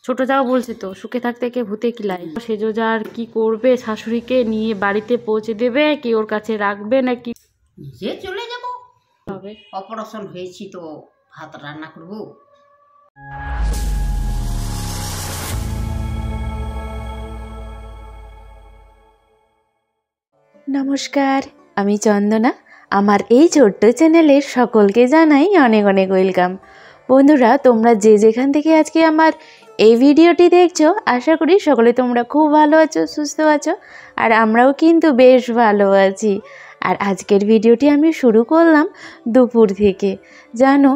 ছোট যাও বলছে তো সুখে থাকতে কে ভূতে কিলাই। সেজো যার কি করবে, শাশুড়িকে নিয়ে বাড়িতে পৌঁছে দেবে কি ওর কাছে রাখবে নাকি নিজে চলে যাব? হবে অপারেশন হয়েছি তো ভাত রান্না করব। নমস্কার, আমি চন্দনা। আমার এই ছোট্ট চ্যানেলের সকলকে জানাই অনেক অনেক ওয়েলকাম। বন্ধুরা, তোমরা যে যেখান থেকে আজকে আমার এই ভিডিওটি দেখছো, আশা করি সকলে তোমরা খুব ভালো আছো, সুস্থ আছো। আর আমরাও কিন্তু বেশ ভালো আছি। আর আজকের ভিডিওটি আমি শুরু করলাম দুপুর থেকে। জানো,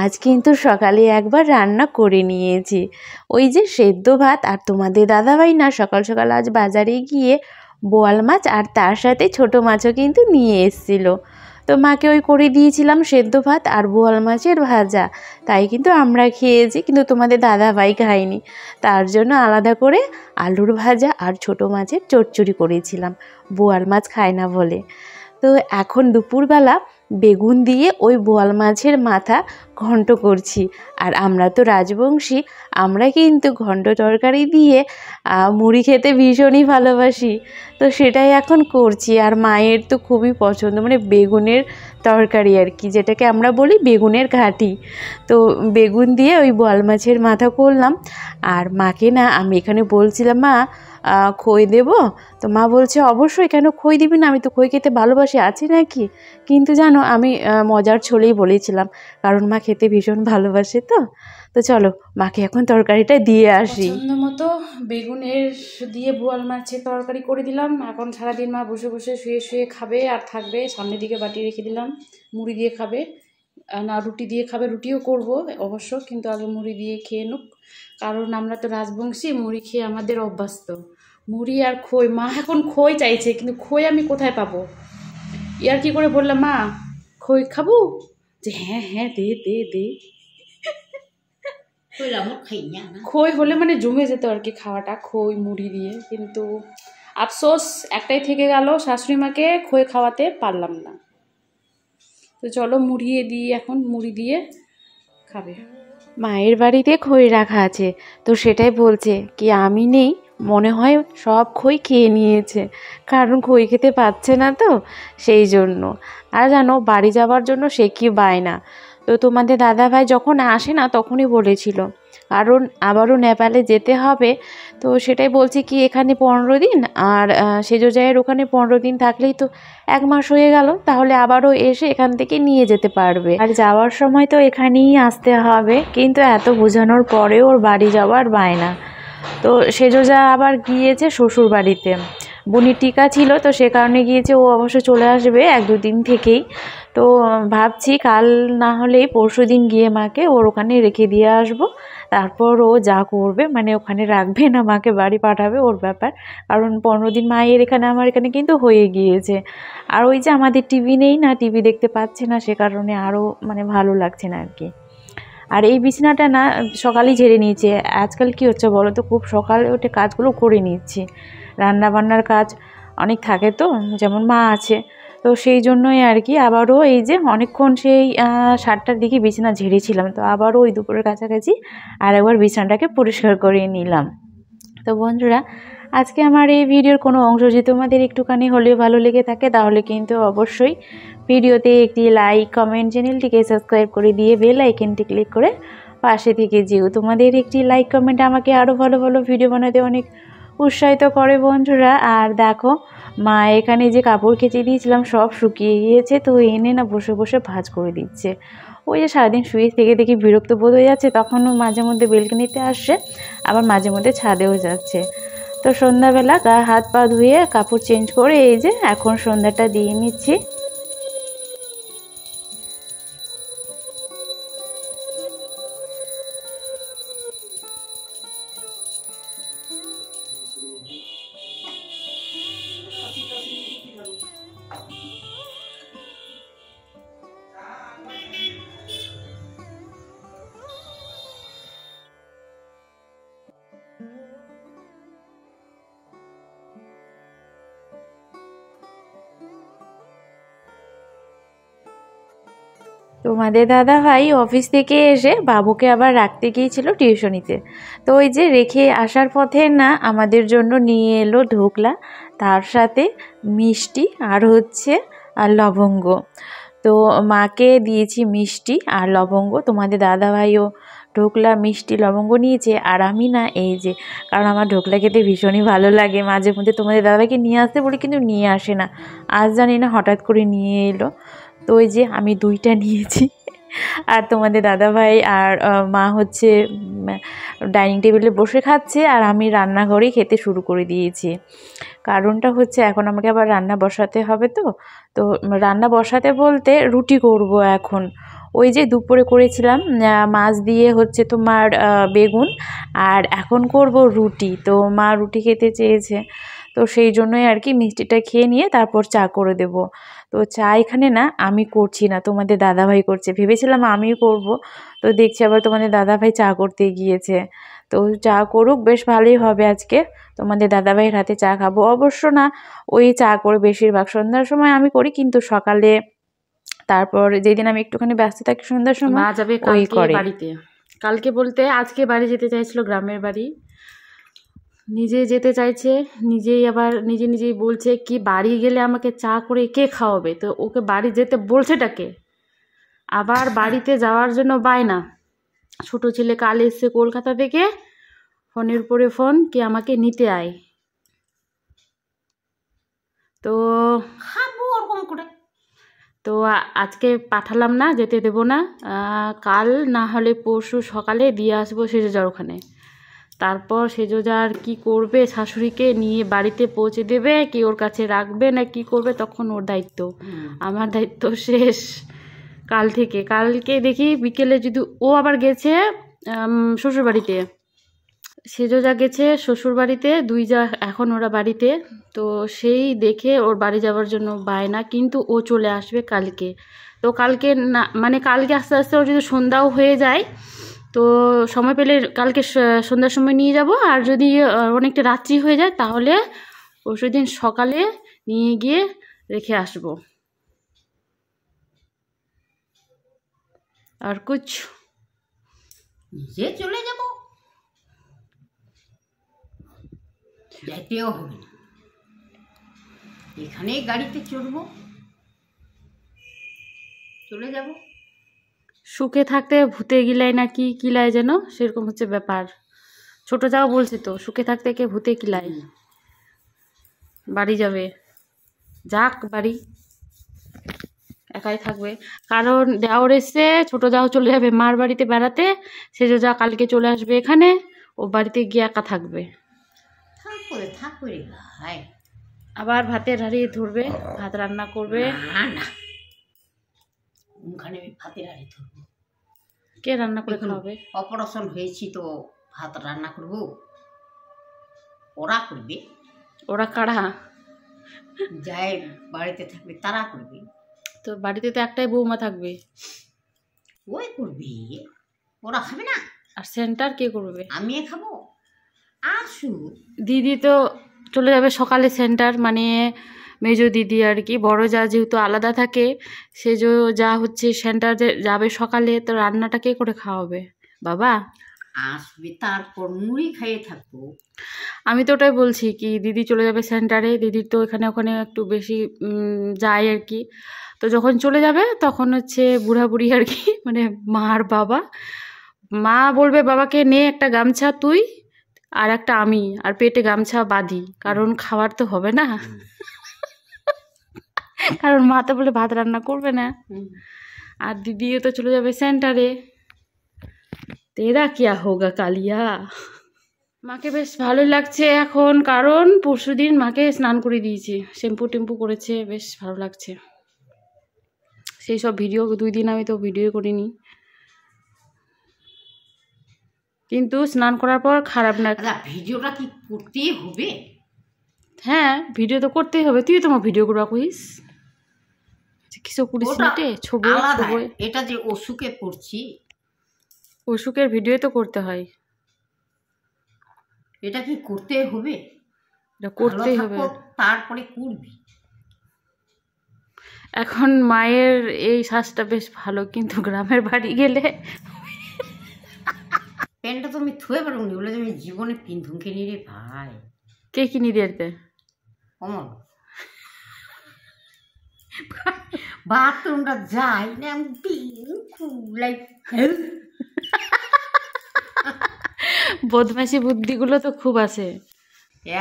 আজ কিন্তু সকালে একবার রান্না করে নিয়েছি। ওই যে সেদ্ধ ভাত, আর তোমাদের দাদাভাই না সকাল সকাল আজ বাজারে গিয়ে বোয়াল মাছ আর তার সাথে ছোট মাছও কিন্তু নিয়ে এসেছিল। তো মাকে ওই করে দিয়েছিলাম সেদ্ধ ভাত আর বোয়াল মাছের ভাজা। তাই কিন্তু আমরা খেয়েছি, কিন্তু তোমাদের দাদাভাই খায়নি। তার জন্য আলাদা করে আলুর ভাজা আর ছোট মাছের চচ্চড়ি করেছিলাম, বোয়াল মাছ খায় না বলে। তো এখন দুপুরবেলা বেগুন দিয়ে ওই বোয়াল মাছের মাথা ঘন্ট করছি। আর আমরা তো রাজবংশী, আমরা কিন্তু ঘন্ট তরকারি দিয়ে মুড়ি খেতে ভীষণই ভালোবাসি। তো সেটাই এখন করছি। আর মায়ের তো খুবই পছন্দ, মানে বেগুনের তরকারি আর কি, যেটাকে আমরা বলি বেগুনের ঘাটি। তো বেগুন দিয়ে ওই বোয়াল মাছের মাথা করলাম। আর মাকে না আমি এখানে বলছিলাম, মা খই দেবো? তো মা বলছে অবশ্যই, কেন খই দিবি না, আমি তো খই খেতে ভালোবাসি, আছে নাকি। কিন্তু জানো, আমি মজার ছলেই বলেছিলাম, কারণ মা খেতে ভীষণ ভালোবাসে। তো চলো মাকে এখন তরকারিটা দিয়ে আসি। পছন্দ মতো বেগুনের দিয়ে বোয়াল মাছের তরকারি করে দিলাম। এখন সারাদিন মা বসে বসে শুয়ে শুয়ে খাবে আর থাকবে। সামনের দিকে বাটি রেখে দিলাম, মুড়ি দিয়ে খাবে না রুটি দিয়ে খাবে। রুটিও করব অবশ্য, কিন্তু আগে মুড়ি দিয়ে খেয়ে নুক, কারণ আমরা তো রাজবংশী, মুড়ি খেয়ে আমাদের অভ্যস্ত। মুড়ি আর খই, মা এখন খই চাইছে, কিন্তু খই আমি কোথায় পাবো। ইয়ার কি করে বললাম, মা খই খাবো, যে হ্যাঁ হ্যাঁ দে দে দে। খই হলে মানে জমে যেত আর কি খাওয়াটা, খই মুড়ি দিয়ে। কিন্তু আফসোস একটাই থেকে গেল, শাশুড়ি মাকে খই খাওয়াতে পারলাম না। তো চলো মুড়িয়ে দিই, এখন মুড়ি দিয়ে খাবে। মায়ের বাড়িতে খই রাখা আছে, তো সেটাই বলছে কি আমি নেই, মনে হয় সব খই খেয়ে নিয়েছে, কারণ খই খেতে পাচ্ছে না তো সেই জন্য। আর জানো, বাড়ি যাওয়ার জন্য সে কি বায়না। তো তোমাদের দাদাভাই যখন আসে না তখনই বলেছিল, কারণ আবারও নেপালে যেতে হবে। তো সেটাই বলছি কি এখানে 15 দিন, আর সেজো জায়ের ওখানে 15 দিন থাকলেই তো 1 মাস হয়ে গেল, তাহলে আবারও এসে এখান থেকে নিয়ে যেতে পারবে। আর যাওয়ার সময় তো এখানেই আসতে হবে, কিন্তু এত বোঝানোর পরেও ওর বাড়ি যাওয়ার বায়না। তো সেজো যা আবার গিয়েছে শ্বশুর বাড়িতে, বুনির টিকা ছিল, তো সে কারণে গিয়েছে। ও অবশ্য চলে আসবে 1-2 দিন থেকেই। তো ভাবছি কাল না হলেই পরশু দিন গিয়ে মাকে ওর ওখানে রেখে দিয়ে আসবো। তারপর ও যা করবে, মানে ওখানে রাখবে না মাকে বাড়ি পাঠাবে, ওর ব্যাপার। কারণ 15 দিন মায়ের এখানে আমার এখানে কিন্তু হয়ে গিয়েছে। আর ওই যে আমাদের টিভি নেই না, টিভি দেখতে পাচ্ছে না, সে কারণে আরও মানে ভালো লাগছে না আর কি। আর এই বিছানাটা না সকালেই ঝেড়ে নিয়েছি। আজকাল কি হচ্ছে বলো তো, খুব সকালে উঠে কাজগুলো করে নিচ্ছি। রান্না বান্নার কাজ অনেক থাকে তো, যেমন মা আছে, তো সেই জন্যই আর কি। আবারও এই যে অনেকক্ষণ সেই 7টার দিকে বিছানা ঝেড়েছিলাম, তো আবারও ওই দুপুরের কাছাকাছি আর একবার বিছানাটাকে পরিষ্কার করে নিলাম। তো বন্ধুরা, আজকে আমার এই ভিডিওর কোনো অংশ যদি তোমাদের একটুখানি হলেও ভালো লেগে থাকে, তাহলে কিন্তু অবশ্যই ভিডিওতে একটি লাইক, কমেন্ট, চ্যানেলটিকে সাবস্ক্রাইব করে দিয়ে বেল আইকনটি ক্লিক করে পাশে থেকে যেও। তোমাদের একটি লাইক কমেন্ট আমাকে আরও ভালো ভালো ভিডিও বানাতে অনেক উৎসাহিত করে বন্ধুরা। আর দেখো, মা এখানে যে কাপড় কেচে দিয়েছিলাম সব শুকিয়ে গিয়েছে, তো এনে না বসে বসে ভাঁজ করে দিচ্ছে। ওই যে সারাদিন শুয়ে থেকে দেখি বিরক্ত বোধ হয়ে যাচ্ছে, তখনও মাঝে মধ্যে বেলকনিতে আসছে, আবার মাঝে মধ্যে ছাদেও যাচ্ছে। তো সন্ধ্যাবেলা গা হাত পা ধুয়ে কাপড় চেঞ্জ করে এই যে এখন সন্ধ্যাটা দিয়ে নিচ্ছি। তোমাদের দাদা ভাই অফিস থেকে এসে বাবুকে আবার রাখতে গিয়েছিল টিউশনিতে। তো ওই যে রেখে আসার পথে না আমাদের জন্য নিয়ে এলো ঢোকলা, তার সাথে মিষ্টি আর হচ্ছে লবঙ্গ। তো মাকে দিয়েছি মিষ্টি আর লবঙ্গ, তোমাদের দাদা ভাইও ঢোকলা মিষ্টি লবঙ্গ নিয়েছে। আর আমি না এই যে, কারণ আমার ঢোকলা খেতে ভীষণই ভালো লাগে, মাঝে মধ্যে তোমাদের দাদাভাইকে নিয়ে আসতে বলি কিন্তু নিয়ে আসে না, আজ জানি না হঠাৎ করে নিয়ে এলো। তো ওই যে আমি 2টা নিয়েছি আর তোমাদের দাদাভাই আর মা হচ্ছে ডাইনিং টেবিলে বসে খাচ্ছে আর আমি রান্নাঘরেই খেতে শুরু করে দিয়েছি। কারণটা হচ্ছে এখন আমাকে আবার রান্না বসাতে হবে। তো রান্না বসাতে বলতে রুটি করব এখন। ওই যে দুপুরে করেছিলাম মাছ দিয়ে হচ্ছে তোমার বেগুন, আর এখন করব রুটি। তো মা রুটি খেতে চেয়েছে, তো সেই জন্যই আর কি মিষ্টিটা খেয়ে নিয়ে তারপর চা করে দেব। তো চা এখানে না আমি করছি না, তোমাদের দাদাভাই করছে। ভেবেছিলাম আমিও করব, তো দেখছি আবার তোমাদের দাদাভাই চা করতে গিয়েছে। তো চা করুক, বেশ ভালোই হবে আজকে। তোমাদের দাদাভাইয়ের হাতে চা খাবো। অবশ্য না ওই চা করে বেশিরভাগ সন্ধ্যার সময় আমি করি, কিন্তু সকালে তারপর যেদিন আমি একটুখানি ব্যস্ত থাকি সন্ধ্যার সময় মা যাবে ওই কালকে করে। বাড়িতে। কালকে বলতে আজকে বাড়ি যেতে চাইছিল, গ্রামের বাড়ি নিজে যেতে চাইছে। নিজেই আবার নিজেই বলছে কি বাড়ি গেলে আমাকে চা করে কে খাওয়াবে। তো ওকে বাড়ি যেতে বলছেটাকে, আবার বাড়িতে যাওয়ার জন্য বায়না। ছোট ছেলে কাল এসছে কলকাতা থেকে, ফোনের উপরে ফোন কি আমাকে নিতে আয়। তো খাবো ওরকম করে। তো আজকে পাঠালাম না, যেতে দেবো না। কাল না হলে পরশু সকালে দিয়ে আসবো সেজোজার ওখানে। তারপর সেজোজা আর কী করবে, শাশুড়িকে নিয়ে বাড়িতে পৌঁছে দেবে কি ওর কাছে রাখবে না কি করবে, তখন ওর দায়িত্ব। আমার দায়িত্ব শেষ কাল থেকে। কালকে দেখি বিকেলে যদি ও আবার গেছে শ্বশুরবাড়িতে, সেজোজা গেছে শ্বশুরবাড়িতে, 2 যা এখন ওরা বাড়িতে। তো সেই দেখে ওর বাড়ি যাওয়ার জন্য বায়না, কিন্তু ও চলে আসবে কালকে। তো কালকে না মানে কালকে আস্তে আস্তে ওর যদি সন্ধ্যাও হয়ে যায়, তো সময় পেলে কালকে সন্ধ্যার সময় নিয়ে যাব। আর যদি অনেকটা রাত্রি হয়ে যায় তাহলে পরশুদিন সকালে নিয়ে গিয়ে রেখে আসব। আর কুছ নিজে চলে যাব, যেতেও হবে না, এখানেই গাড়িতে চড়বো, চলে যাব। সুখে থাকতে ভূতে গিলায় না কি কিলায় যেন, সেরকম হচ্ছে ব্যাপার। ছোট যাও বলছে তো সুখে থাকতে কে ভূতে কিলায়। বাড়ি যাবে, যাক বাড়ি, একাই থাকবে। কারণ দেওর এসছে, ছোট যাও চলে যাবে মার বাড়িতে বেড়াতে, সেজো যা কালকে চলে আসবে এখানে, ও বাড়িতে গিয়ে একা থাকবে। থাক করে ভাই, আবার ভাতের হাঁড়ি ধরবে, ভাত রান্না করবে। না না, ওখানে আমি ভাতের হাঁড়ি ধরবো? কে রান্না করে খাওয়াবে? অপারেশন হয়েছি তো ভাত রান্না করব? ওরা করবে। ওরা কারা? যাই বাড়িতে থাকবে তারা করবে। তো বাড়িতে তো একটাই বৌমা থাকবে, ওই করবে, ওরা খাবে না। আর সেন্টার কে করবে? আমি খাবো। আসু দিদি তো চলে যাবে সকালে সেন্টার, মানে মেজো দিদি আর কি। বড় যা যেহেতু আলাদা থাকে, সে যা হচ্ছে সেন্টার যাবে সকালে, তো রান্নাটা কে করে খাওয়াবে? বাবা আসবে, তারপর মুড়ি খাইয়ে থাকবো। আমি তো ওটাই বলছি কি দিদি চলে যাবে সেন্টারে, দিদির তো এখানে ওখানে একটু বেশি যায় আর কি। তো যখন চলে যাবে তখন হচ্ছে বুড়া বুড়ি আর কি, মানে মা আর বাবা। মা বলবে বাবাকে নে একটা গামছা তুই আর একটা আমি, আর পেটে গামছা বাঁধি, কারণ খাওয়ার তো হবে না। কারণ মা তো বলে ভাত রান্না করবে না। আর দিদিও তো চলে যাবে সেন্টারে। তেরা কিয়া হোগা কালিয়া। মাকে বেশ ভালোই লাগছে এখন, কারণ পরশুদিন মাকে স্নান করে দিয়েছি, শ্যাম্পু টেম্পু করেছে, বেশ ভালো লাগছে। সেই সব ভিডিও 2 দিন আমি তো ভিডিও করিনি, কিন্তু স্নান করার পর খারাপ না। ভিডিওটা কি করতেই হবে? হ্যাঁ ভিডিও তো করতেই হবে, তুই তোমার ভিডিও করবা কইস কিছু করিস না রে, ছবি। এটা যে অসুখে পড়ছি, অসুখের ভিডিও তো করতে হয়। এটা কি করতে হবে? এটা করতেই হবে, তারপরে করবি। এখন মায়ের এই শ্বাসটা বেশ ভালো, কিন্তু গ্রামের বাড়ি গেলে প্যান্টটা তো আমি থুয়ে পারবো নি, বলে আমি জীবনে পিন্ধুম কিনি রে ভাই। কে কিনে দিতে? অমর বাথরুমটা যাই না আমি লাইক বদমাশি বুদ্ধিগুলো তো খুব আছে।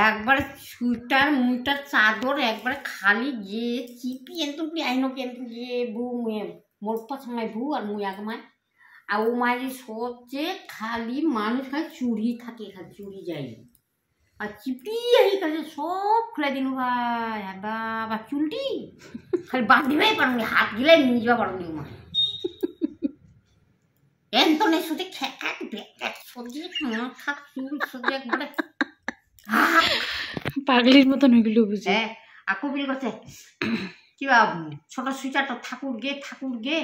একবারে সুইটার মুইটার চাদর একবারে খালি গিয়ে চিপি এনতো আইনো কিন্তু গিয়ে বউ মুয়ে মোর পাছমাই বউ আর মুই আগমায় আর ও মায়ের সবচেয়ে খালি মানুষ খালি চুরি থাকে, খালি চুরি যাই আর চিপি আই কাছে সব খুলে দিন ভাই। আর বাবা চুলটি খালি বাঁধিবাই পারুনি, হাত গিলাই নিয়ে যাওয়া পারুনি ও মা এন্তনের সাথে খেকা বেকার সবজি মাথা চুল সবজি একবারে পাগলির মতন ওইগুলো বুঝে। হ্যাঁ আর কবিল করছে কি ছোট সুইটারটা ঠাকুর গে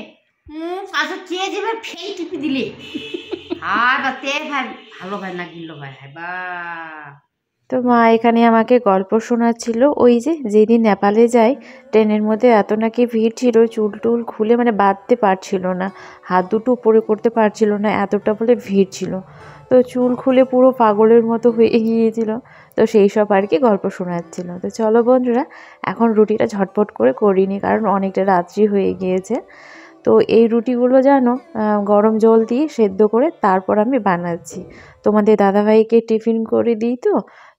আচ্ছা কে যাবে ফেই টিপি দিলে আর বা তে ভাই ভালো ভাই না গিল্লো ভাই হ্যাঁ বা। তো মা এখানে আমাকে গল্প শোনাচ্ছিল, ওই যে যেদিন নেপালে যাই ট্রেনের মধ্যে এত নাকি ভিড় ছিল, চুল টুল খুলে মানে বাঁধতে পারছিল না, হাত দুটো উপরে করতে পারছিল না, এতটা বলে ভিড় ছিল। তো চুল খুলে পুরো পাগলের মতো হয়ে গিয়েছিল। তো সেই সব আর কি গল্প শোনাচ্ছিল। তো চলো বন্ধুরা, এখন রুটিটা ঝটপট করে করিনি, কারণ অনেকটা রাত্রি হয়ে গিয়েছে। তো এই রুটিগুলো যেন গরম জল দিয়ে সেদ্ধ করে তারপর আমি বানাচ্ছি। তোমাদের দাদাভাইকে টিফিন করে দিই, তো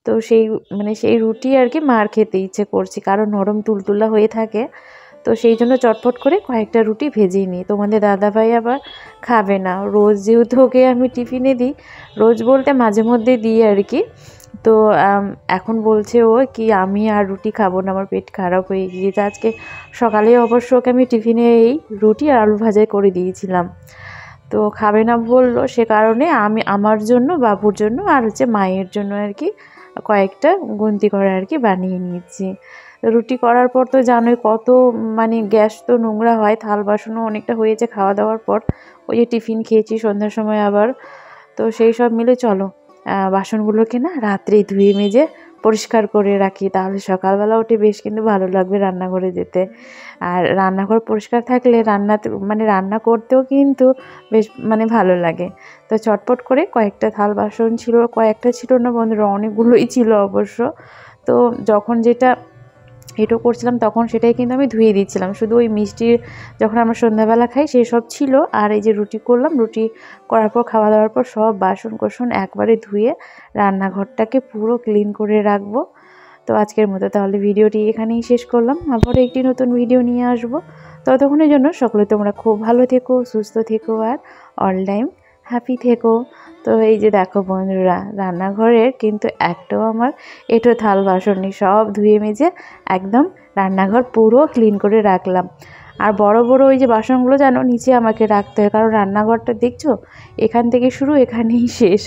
তো সেই রুটি আর কি মার খেতে ইচ্ছে করছে, কারণ নরম তুলতুলা হয়ে থাকে। তো সেই জন্য চটপট করে কয়েকটা রুটি ভেজেই নিই। তোমাদের দাদাভাই আবার খাবে না, রোজ যেহেতু ওকে আমি টিফিনে দিই, রোজ বলতে মাঝে মধ্যে দিই আর কি। তো এখন বলছে ও কি আমি আর রুটি খাবো না, আমার পেট খারাপ হয়ে গিয়েছে। আজকে সকালে অবশ্য ওকে আমি টিফিনে এই রুটি আর আলু ভাজা করে দিয়েছিলাম, তো খাবে না বললো, সে কারণে আমি আমার জন্য, বাবুর জন্য আর হচ্ছে মায়ের জন্য আর কি কয়েকটা গুনতি করে আর কি বানিয়ে নিয়েছি। রুটি করার পর তো জানোই কত মানে গ্যাস তো নোংরা হয়, থাল বাসনও অনেকটা হয়েছে খাওয়া দাওয়ার পর, ওই যে টিফিন খেয়েছি সন্ধ্যার সময় আবার। তো সেই সব মিলে চলো বাসনগুলোকে না রাত্রেই ধুয়ে মেজে পরিষ্কার করে রাখি, তাহলে সকালবেলা উঠে বেশ কিন্তু ভালো লাগবে রান্নাঘরে যেতে। আর রান্নাঘর পরিষ্কার থাকলে রান্না করতেও কিন্তু বেশ মানে ভালো লাগে। তো চটপট করে কয়েকটা থাল বাসন ছিল, কয়েকটা ছিল না বন্ধুরা, অনেকগুলোই ছিল অবশ্য। তো যখন যেটা এটো করছিলাম তখন সেটাই কিন্তু আমি ধুয়ে দিচ্ছিলাম, শুধু ওই মিষ্টির যখন আমরা সন্ধ্যাবেলা খাই সেই সব ছিল। আর এই যে রুটি করলাম, রুটি করার পর খাওয়া দাওয়ার পর সব বাসন কোসন একবারে ধুয়ে রান্নাঘরটাকে পুরো ক্লিন করে রাখবো। তো আজকের মতো তাহলে ভিডিওটি এখানেই শেষ করলাম, আবার একটি নতুন ভিডিও নিয়ে আসবো। ততক্ষণের জন্য সকলে তোমরা খুব ভালো থেকো, সুস্থ থেকো আর অল টাইম হ্যাপি থেকো। তো এই যে দেখো বন্ধুরা, রান্নাঘরের কিন্তু একটাও আমার এঁটো থাল বাসন নেই, সব ধুয়ে মেজে একদম রান্নাঘর পুরো ক্লিন করে রাখলাম। আর বড় বড় ওই যে বাসনগুলো যেন নিচে আমাকে রাখতে হয়, কারণ রান্নাঘরটা দেখছো এখান থেকে শুরু এখানেই শেষ।